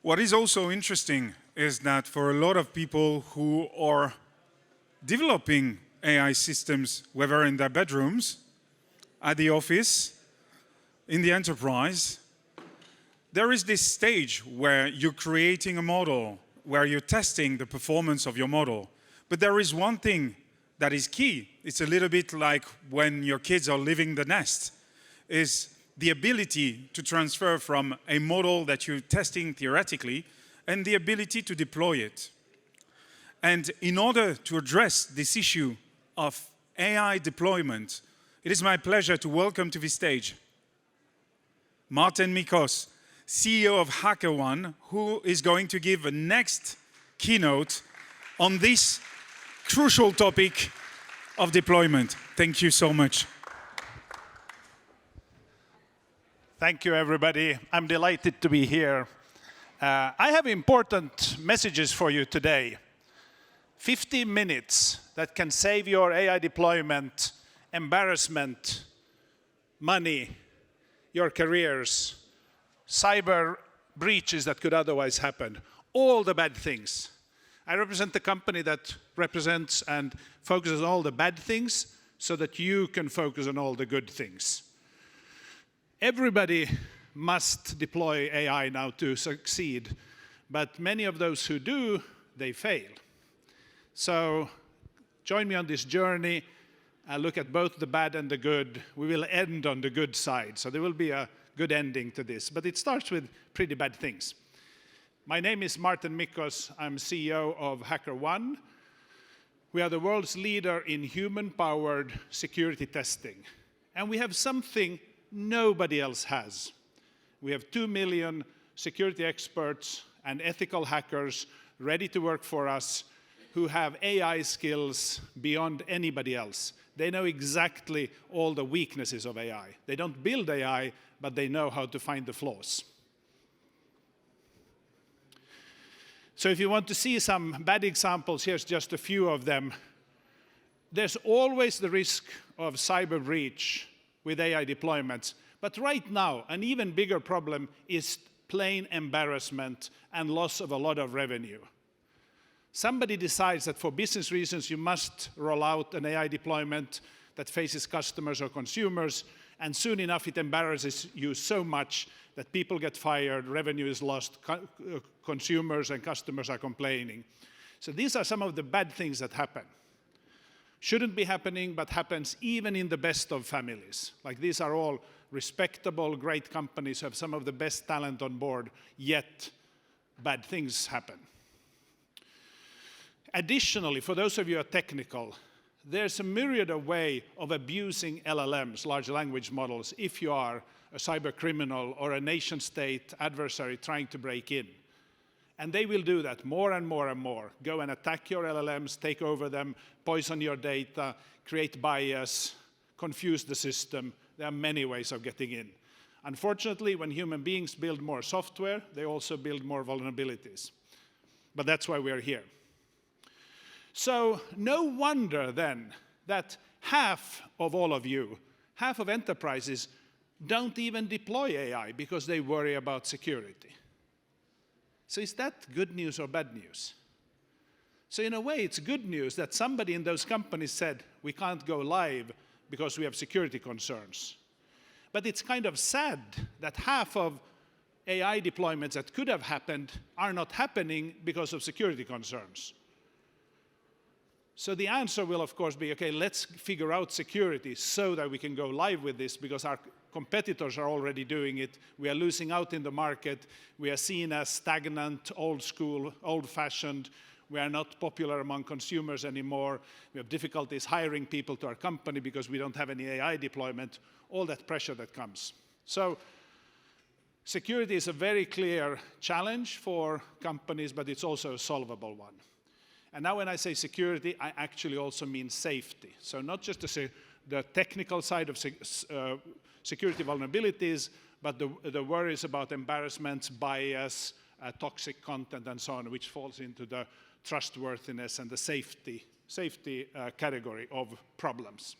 What is also interesting is that for a lot of people who are developing AI systems, whether in their bedrooms, at the office, in the enterprise, there is this stage where you're creating a model, where you're testing the performance of your model. But there is one thing that is key. It's a little bit like when your kids are leaving the nest, is the ability to transfer from a model that you're testing theoretically and the ability to deploy it. And in order to address this issue of AI deployment, it is my pleasure to welcome to the stage Marten Mickos, CEO of HackerOne, who is going to give the next keynote on this crucial topic of deployment. Thank you so much. Thank you, everybody. I'm delighted to be here. I have important messages for you today. 15 minutes that can save your AI deployment, embarrassment, money, your careers, cyber breaches that could otherwise happen, all the bad things. I represent the company that represents and focuses on all the bad things so that you can focus on all the good things. Everybody must deploy AI now to succeed, but many of those who do, they fail. So join me on this journey. I'll look at both the bad and the good. We will end on the good side, so there will be a good ending to this, but it starts with pretty bad things. My name is Marten Mickos. I'm CEO of HackerOne. We are the world's leader in human-powered security testing, and we have something nobody else has. We have 2 million security experts and ethical hackers ready to work for us who have AI skills beyond anybody else. They know exactly all the weaknesses of AI. They don't build AI, but they know how to find the flaws. So if you want to see some bad examples, here's just a few of them. There's always the risk of cyber breach with AI deployments. But right now, an even bigger problem is plain embarrassment and loss of a lot of revenue. Somebody decides that for business reasons, you must roll out an AI deployment that faces customers or consumers, and soon enough it embarrasses you so much that people get fired, revenue is lost, consumers and customers are complaining. So these are some of the bad things that happen. Shouldn't be happening, but happens even in the best of families. Like these are all respectable, great companies who have some of the best talent on board, yet bad things happen. Additionally, for those of you who are technical, there's a myriad of ways of abusing LLMs, large language models, if you are a cyber criminal or a nation-state adversary trying to break in. And they will do that more and more and more. Go and attack your LLMs, take over them, poison your data, create bias, confuse the system. There are many ways of getting in. Unfortunately, when human beings build more software, they also build more vulnerabilities. But that's why we're here. So no wonder then that half of all of you, half of enterprises, don't even deploy AI because they worry about security. So is that good news or bad news? So in a way, it's good news that somebody in those companies said, we can't go live because we have security concerns. But it's kind of sad that half of AI deployments that could have happened are not happening because of security concerns. So the answer will, of course, be, okay, let's figure out security so that we can go live with this, because our competitors are already doing it. We are losing out in the market. We are seen as stagnant, old school, old-fashioned. We are not popular among consumers anymore. We have difficulties hiring people to our company because we don't have any AI deployment, all that pressure that comes. So security is a very clear challenge for companies, but it's also a solvable one. And now when I say security, I actually also mean safety. So not just the technical side of security vulnerabilities, but the worries about embarrassments, bias, toxic content, and so on, which falls into the trustworthiness and the safety category of problems.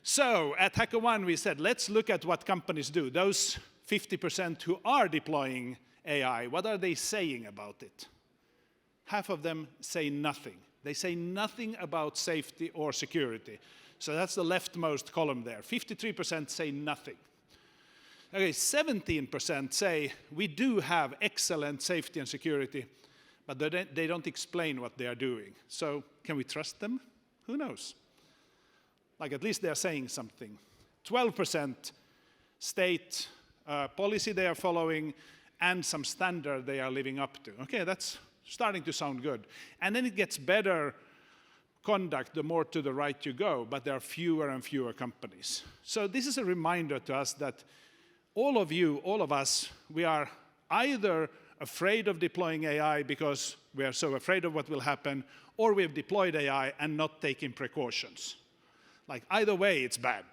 So at HackerOne, we said, let's look at what companies do. Those 50% who are deploying AI, what are they saying about it? Half of them say nothing. They say nothing about safety or security. So that's the leftmost column there. 53% say nothing. Okay, 17% say we do have excellent safety and security, but they don't explain what they are doing. So can we trust them? Who knows? Like, at least they are saying something. 12% state policy they are following and some standard they are living up to. Okay, that's starting to sound good. And then it gets better conduct the more to the right you go, but there are fewer and fewer companies. So this is a reminder to us that all of you, all of us, we are either afraid of deploying AI because we are so afraid of what will happen, or we have deployed AI and not taken precautions. Like, either way, it's bad.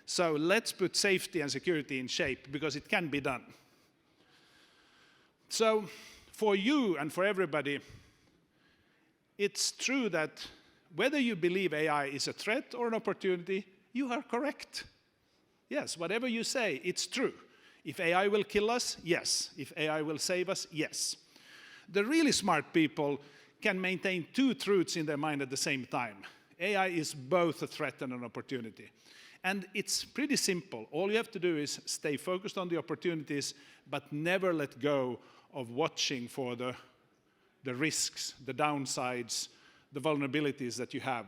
So let's put safety and security in shape, because it can be done. So for you and for everybody, it's true that whether you believe AI is a threat or an opportunity, you are correct. Yes, whatever you say, it's true. If AI will kill us, yes. If AI will save us, yes. The really smart people can maintain two truths in their mind at the same time. AI is both a threat and an opportunity. And it's pretty simple. All you have to do is stay focused on the opportunities, but never let go of watching for the risks, the downsides, the vulnerabilities that you have.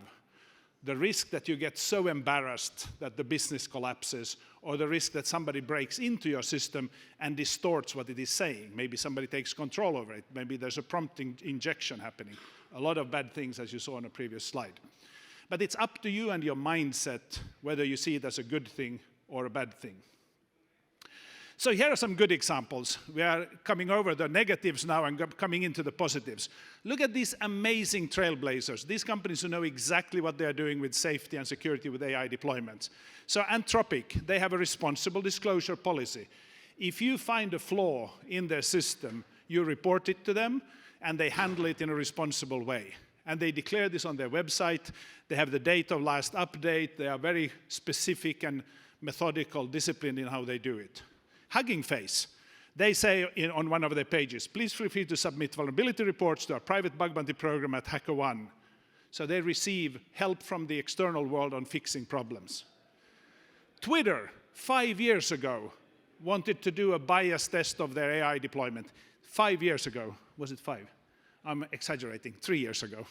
The risk that you get so embarrassed that the business collapses, or the risk that somebody breaks into your system and distorts what it is saying. Maybe somebody takes control over it. Maybe there's a prompt injection happening. A lot of bad things, as you saw on a previous slide. But it's up to you and your mindset whether you see it as a good thing or a bad thing. So here are some good examples. We are coming over the negatives now and coming into the positives. Look at these amazing trailblazers, these companies who know exactly what they are doing with safety and security with AI deployments. So Anthropic, they have a responsible disclosure policy. If you find a flaw in their system, you report it to them, and they handle it in a responsible way. And they declare this on their website. They have the date of last update. They are very specific and methodical, disciplined in how they do it. Hugging Face, they say on one of their pages, please feel free to submit vulnerability reports to our private bug bounty program at HackerOne. So they receive help from the external world on fixing problems. Twitter, 5 years ago, wanted to do a bias test of their AI deployment. 5 years ago. Was it 5? I'm exaggerating, 3 years ago.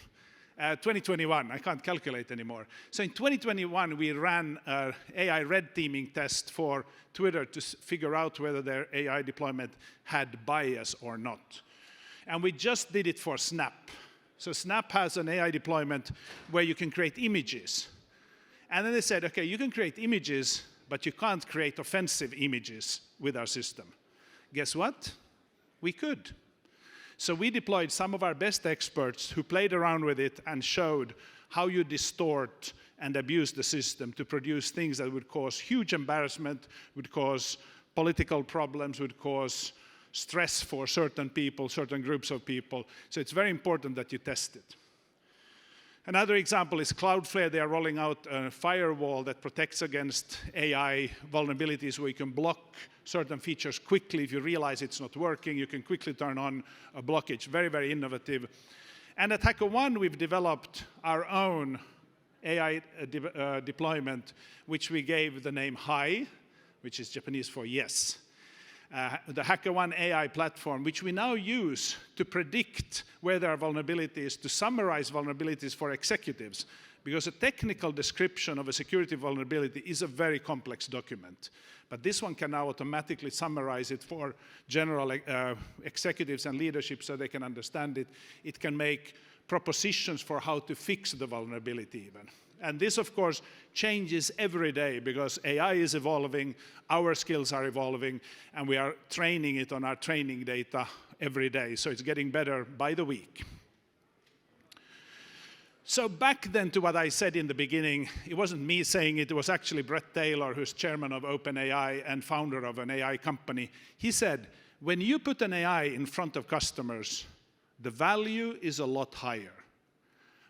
2021, I can't calculate anymore. So in 2021, we ran an AI red teaming test for Twitter to figure out whether their AI deployment had bias or not. And we just did it for Snap. So Snap has an AI deployment where you can create images. And then they said, okay, you can create images, but you can't create offensive images with our system. Guess what? We could. So we deployed some of our best experts who played around with it and showed how you distort and abuse the system to produce things that would cause huge embarrassment, would cause political problems, would cause stress for certain people, certain groups of people. So it's very important that you test it. Another example is Cloudflare. They are rolling out a firewall that protects against AI vulnerabilities where you can block certain features quickly. If you realize it's not working, you can quickly turn on a blockage. Very, very innovative. And at HackerOne, we've developed our own AI deployment, which we gave the name HI, which is Japanese for yes. The HackerOne AI platform, which we now use to predict where there are vulnerabilities, to summarize vulnerabilities for executives, because a technical description of a security vulnerability is a very complex document. But this one can now automatically summarize it for general executives and leadership so they can understand it. It can make propositions for how to fix the vulnerability even. And this, of course, changes every day because AI is evolving, our skills are evolving, and we are training it on our training data every day. So it's getting better by the week. So back then to what I said in the beginning, it wasn't me saying it, it was actually Brett Taylor, who's chairman of OpenAI and founder of an AI company. He said, when you put an AI in front of customers, the value is a lot higher,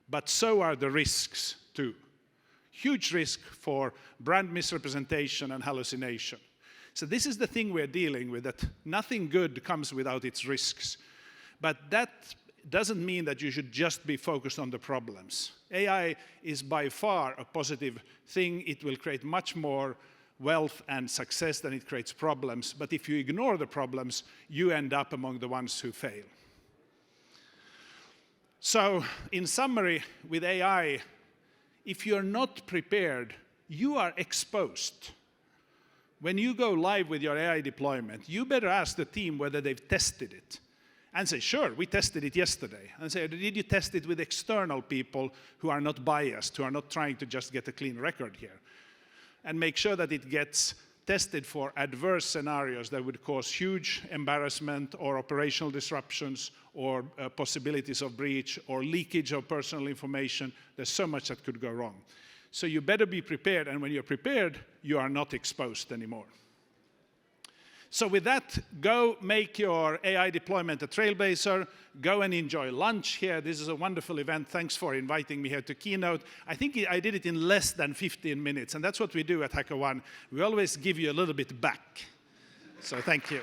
but so are the risks too. Huge risk for brand misrepresentation and hallucination. So this is the thing we're dealing with, that nothing good comes without its risks. But that doesn't mean that you should just be focused on the problems. AI is by far a positive thing. It will create much more wealth and success than it creates problems. But if you ignore the problems, you end up among the ones who fail. So in summary, with AI, if you're not prepared, you are exposed. When you go live with your AI deployment, you better ask the team whether they've tested it. And say, sure, we tested it yesterday. And say, did you test it with external people who are not biased, who are not trying to just get a clean record here? And make sure that it gets tested for adverse scenarios that would cause huge embarrassment or operational disruptions or possibilities of breach or leakage of personal information. There's so much that could go wrong. So you better be prepared, and when you're prepared, you are not exposed anymore. So with that, go make your AI deployment a Trailblazer. Go and enjoy lunch here. This is a wonderful event. Thanks for inviting me here to keynote. I think I did it in less than 15 minutes, and that's what we do at HackerOne. We always give you a little bit back. So thank you.